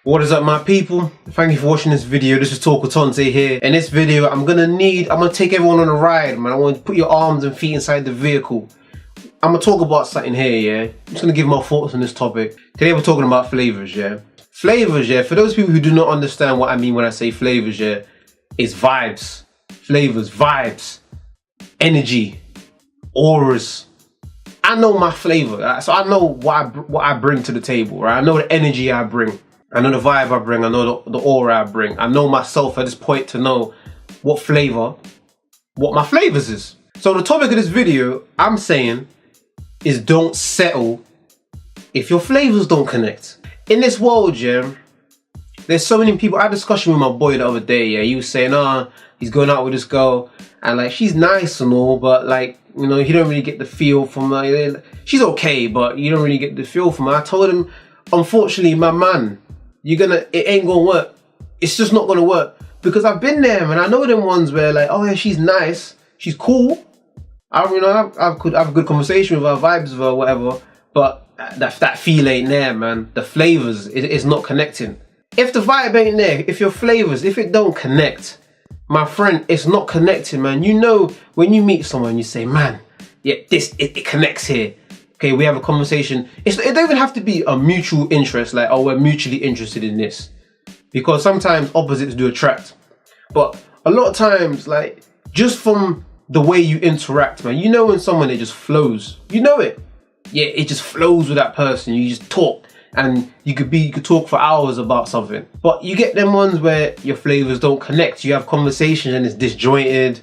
What is up, my people? Thank you for watching this video. This is Talk with Tonte here. In this video, I'm gonna take everyone on a ride, man. I want to put your arms and feet inside the vehicle. I'm gonna talk about something here, yeah? I'm just gonna give my thoughts on this topic. Today we're talking about flavors, yeah? Flavors, yeah? For those people who do not understand what I mean when I say flavors, yeah? It's vibes. Flavors, vibes, energy, auras. I know my flavor, right? So I know what I bring to the table, right? I know the energy I bring. I know the vibe I bring, I know the aura I bring. I know myself at this point to know what my flavors is. So the topic of this video, I'm saying, is don't settle if your flavors don't connect. In this world, yeah, there's so many people. I had a discussion with my boy the other day, yeah. He was saying, he's going out with this girl, and like, she's nice and all, but like, you know, he don't really get the feel from her. She's okay, but you don't really get the feel from her. I told him, unfortunately, my man, it ain't gonna work. It's just not gonna work. Because I've been there, man. I know them ones where like, oh yeah, she's nice, she's cool. I could have a good conversation with her, vibes with her, whatever. But that feel ain't there, man. The flavors, it's not connecting. If the vibe ain't there, if your flavors, if it don't connect, my friend, it's not connecting, man. You know, when you meet someone, you say, man, yeah, it connects here. Okay, we have a conversation. It don't even have to be a mutual interest, like, oh, we're mutually interested in this. Because sometimes opposites do attract. But a lot of times, like, just from the way you interact, man, you know when someone, it just flows. You know it. Yeah, it just flows with that person. You just talk. And you could talk for hours about something. But you get them ones where your flavors don't connect. You have conversations and it's disjointed.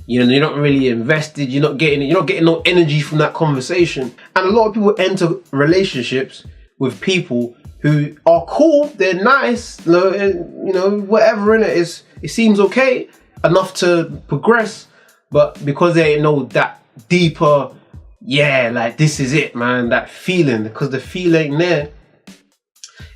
You know, you're not really invested. You're not getting no energy from that conversation. And a lot of people enter relationships with people who are cool. They're nice. You know, whatever in it is, it seems okay enough to progress. But because they ain't know that deeper, yeah, like this is it, man. That feeling, because the feel ain't there.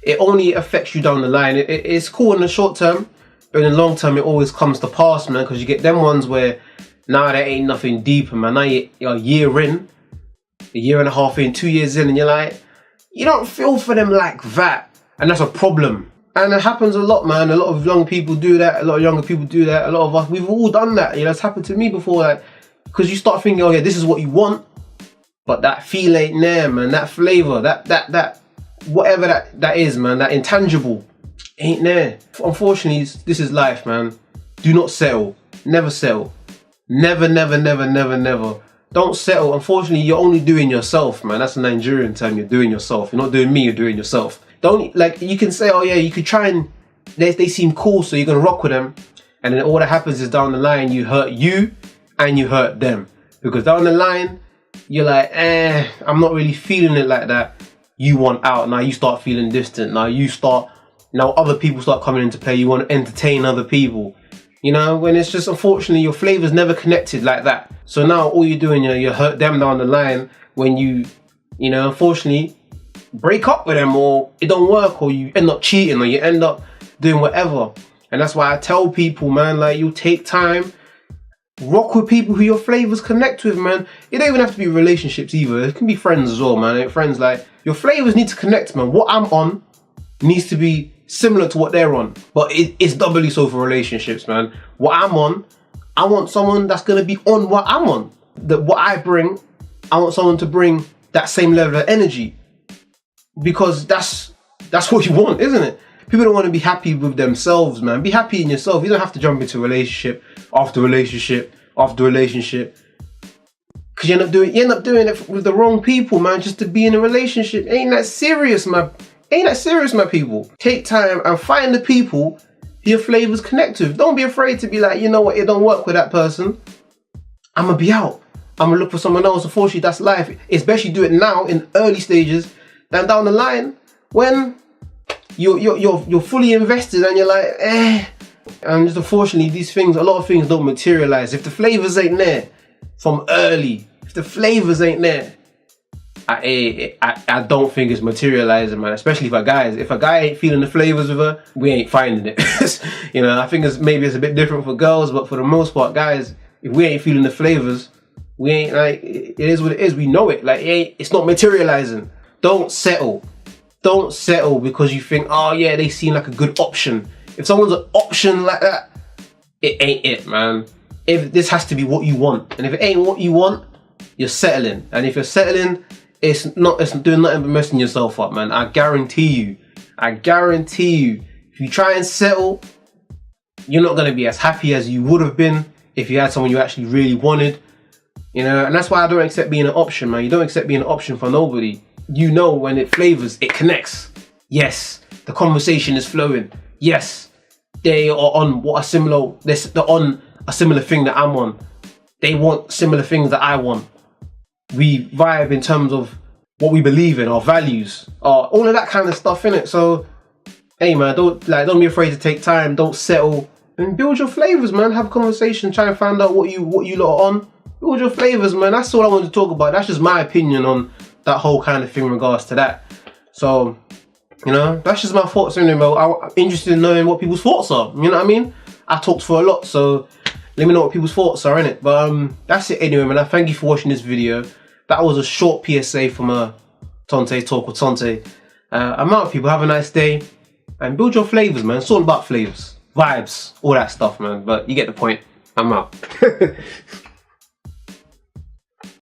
It only affects you down the line. It's cool in the short term, but in the long term, it always comes to pass, man. Because you get them ones where now there ain't nothing deeper, man. Now you're a year in, a year and a half in, 2 years in, and you're like, you don't feel for them like that. And that's a problem. And it happens a lot, man. A lot of young people do that. A lot of younger people do that. A lot of us, we've all done that. You know, it's happened to me before. Like, because you start thinking, oh yeah, this is what you want. But that feel ain't there, man. That flavor, that whatever that is, man, that intangible ain't there. Unfortunately, this is life, man. Do not settle. Never settle. Never, never, never, never, never. Don't settle. Unfortunately, you're only doing yourself, man. That's a Nigerian term. You're doing yourself. You're not doing me, you're doing yourself. Don't, like, you can say, oh yeah, you could try and, they seem cool, so you're gonna rock with them. And then all that happens is down the line, you hurt you and you hurt them. Because down the line, you're like, I'm not really feeling it like that. You want out. Now you start feeling distant. Now other people start coming into play. You want to entertain other people. You know, when it's just, unfortunately, your flavors never connected like that. So now all you're doing, you hurt them down the line when you know, unfortunately, break up with them, or it don't work, or you end up cheating, or you end up doing whatever. And that's why I tell people, man, like, you take time, rock with people who your flavors connect with, man. It don't even have to be relationships either. It can be friends as well, man. Friends, like, your flavors need to connect, man. What I'm on needs to be similar to what they're on. But it's doubly so for relationships, man. What I'm on, I want someone that's gonna be on what I'm on. What I bring, I want someone to bring that same level of energy. Because that's what you want, isn't it? People don't want to be happy with themselves, man. Be happy in yourself. You don't have to jump into relationship after relationship after relationship. Because you end up doing it with the wrong people, man, just to be in a relationship. Ain't that serious, man. Ain't that serious, my people. Take time and find the people your flavors connect with. Don't be afraid to be like, you know what, it don't work with that person. I'm going to be out. I'm going to look for someone else. Unfortunately, that's life. Especially do it now in early stages. Then down the line, when you're fully invested and you're like, and just unfortunately, a lot of things don't materialize. If the flavors ain't there from early, if the flavors ain't there, I don't think it's materializing, man. Especially for guys. If a guy ain't feeling the flavors with her, we ain't finding it. You know, I think maybe it's a bit different for girls, but for the most part, guys, if we ain't feeling the flavors, we ain't, like, it is what it is. We know it. Like, it's not materializing. Don't settle. Don't settle because you think, oh yeah, they seem like a good option. If someone's an option like that, it ain't it, man. If this has to be what you want, and if it ain't what you want, you're settling. And if you're settling, it's doing nothing but messing yourself up, man. I guarantee you, if you try and settle, you're not gonna be as happy as you would have been if you had someone you actually really wanted. You know, and that's why I don't accept being an option, man. You don't accept being an option for nobody. You know when it flavors, it connects. Yes, the conversation is flowing. Yes, they are on they're on a similar thing that I'm on. They want similar things that I want. We vibe in terms of what we believe in, our values, all of that kind of stuff, innit? So, hey man, don't be afraid to take time. Don't settle and build your flavors, man. Have a conversation. Try and find out what you lot are on. Build your flavors, man. That's all I want to talk about. That's just my opinion on that whole kind of thing in regards to that. So, you know, that's just my thoughts on it, bro. I'm interested in knowing what people's thoughts are. You know what I mean? I talked for a lot, so let me know what people's thoughts are, innit? But that's it anyway, man. I thank you for watching this video. That was a short PSA from a Tonte Talk with Tonte. I'm out, people. Have a nice day. And build your flavors, man. It's all about flavors. Vibes. All that stuff, man. But you get the point. I'm out.